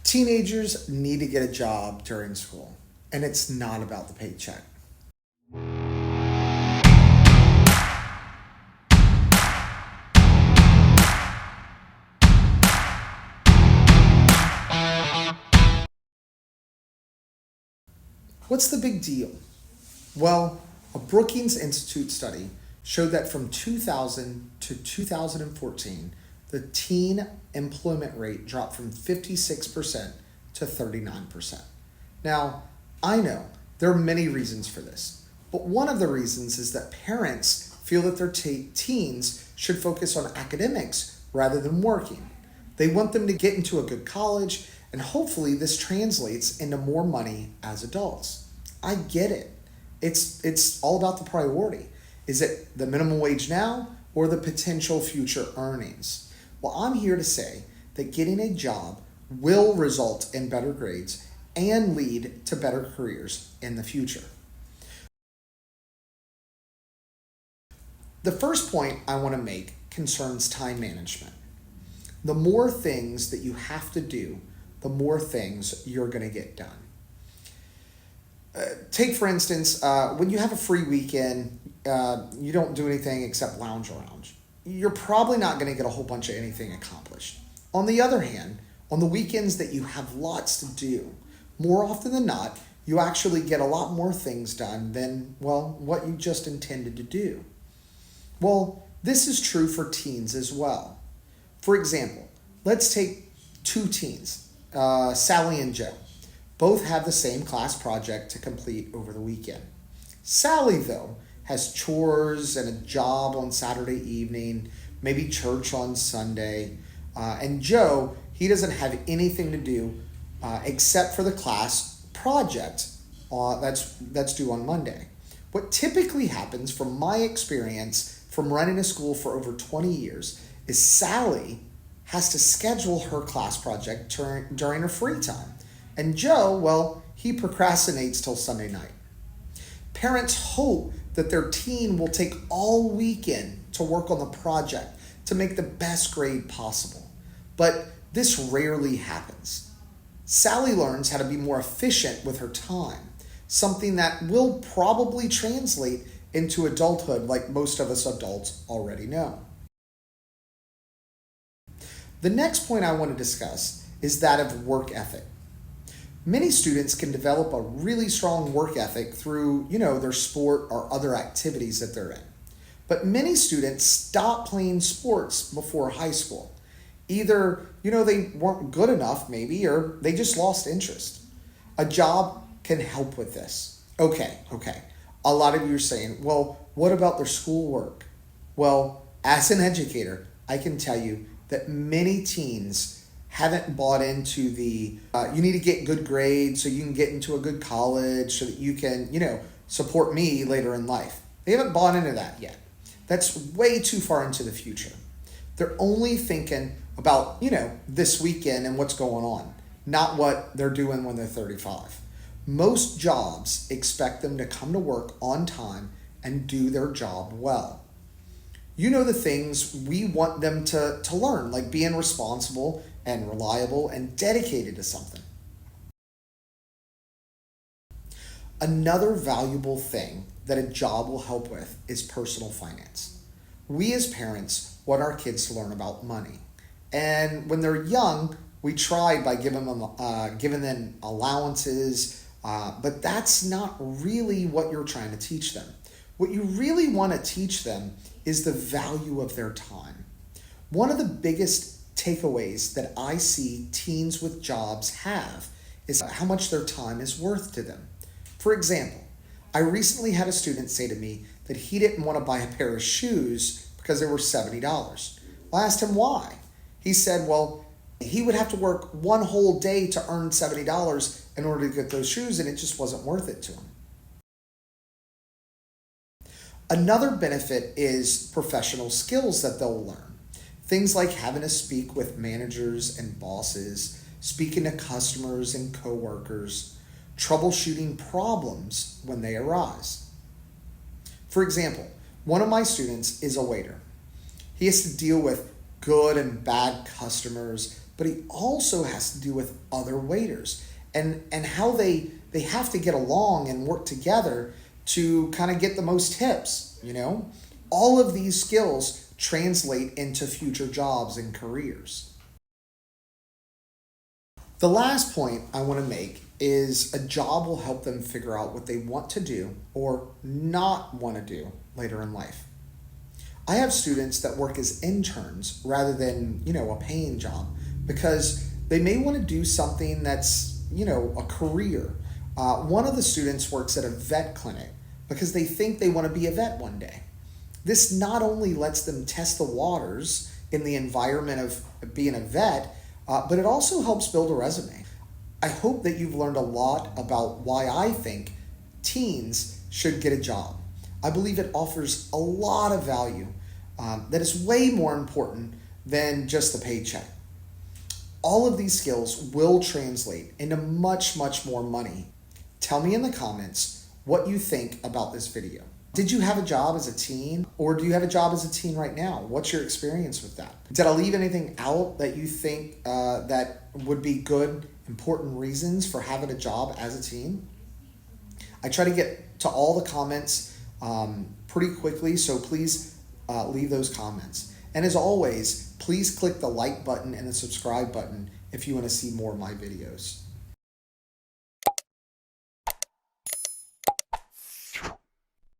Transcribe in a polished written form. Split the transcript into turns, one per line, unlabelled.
Teenagers need to get a job during school, and it's not about the paycheck. What's the big deal? Well, a Brookings Institute study showed that from 2000 to 2014, the teen employment rate dropped from 56% to 39%. Now, I know there are many reasons for this, but one of the reasons is that parents feel that their teens should focus on academics rather than working. They want them to get into a good college, and hopefully this translates into more money as adults. I get it. It's all about the priority. Is it the minimum wage now or the potential future earnings? Well, I'm here to say that getting a job will result in better grades and lead to better careers in the future. The first point I want to make concerns time management. The more things that you have to do, the more things you're going to get done. Take, for instance, when you have a free weekend, you don't do anything except lounge around. You're probably not going to get a whole bunch of anything accomplished. On the other hand, on the weekends that you have lots to do, more often than not, you actually get a lot more things done than, well, what you just intended to do. Well, this is true for teens as well. For example, let's take two teens, Sally and Joe. Both have the same class project to complete over the weekend. Sally, though, has chores and a job on Saturday evening, maybe church on Sunday. And Joe, he doesn't have anything to do except for the class project that's due on Monday. What typically happens, from my experience from running a school for over 20 years, is Sally has to schedule her class project during her free time. And Joe, well, he procrastinates till Sunday night. Parents hope that their teen will take all weekend to work on the project to make the best grade possible. But this rarely happens. Sally learns how to be more efficient with her time, something that will probably translate into adulthood like most of us adults already know. The next point I want to discuss is that of work ethic. Many students can develop a really strong work ethic through, their sport or other activities that they're in. But many students stop playing sports before high school. Either, they weren't good enough maybe, or they just lost interest. A job can help with this. Okay. A lot of you are saying, well, what about their schoolwork? Well, as an educator, I can tell you that many teens haven't bought into the you need to get good grades so you can get into a good college so that you can, support me later in life. They haven't bought into that yet. That's way too far into the future. They're only thinking about, this weekend and what's going on, not what they're doing when they're 35. Most jobs expect them to come to work on time and do their job well. The things we want them to learn, like being responsible and reliable and dedicated to something. Another valuable thing that a job will help with is personal finance. We as parents want our kids to learn about money. And when they're young, we try by giving them allowances, but that's not really what you're trying to teach them. What you really want to teach them is the value of their time. One of the biggest takeaways that I see teens with jobs have is how much their time is worth to them. For example, I recently had a student say to me that he didn't want to buy a pair of shoes because they were $70. I asked him why. He said, well, he would have to work one whole day to earn $70 in order to get those shoes, and it just wasn't worth it to him. Another benefit is professional skills that they'll learn. Things like having to speak with managers and bosses, speaking to customers and coworkers, troubleshooting problems when they arise. For example, one of my students is a waiter. He has to deal with good and bad customers, but he also has to do with other waiters and how they have to get along and work together to kind of get the most tips, you know? All of these skills translate into future jobs and careers. The last point I want to make is a job will help them figure out what they want to do or not want to do later in life. I have students that work as interns rather than, a paying job because they may want to do something that's, a career. One of the students works at a vet clinic because they think they want to be a vet one day. This not only lets them test the waters in the environment of being a vet, but it also helps build a resume. I hope that you've learned a lot about why I think teens should get a job. I believe it offers a lot of value that is way more important than just the paycheck. All of these skills will translate into much, much more money. Tell me in the comments what you think about this video. Did you have a job as a teen, or do you have a job as a teen right now? What's your experience with that? Did I leave anything out that you think that would be good, important reasons for having a job as a teen? I try to get to all the comments pretty quickly, so please leave those comments. And as always, please click the like button and the subscribe button if you want to see more of my videos.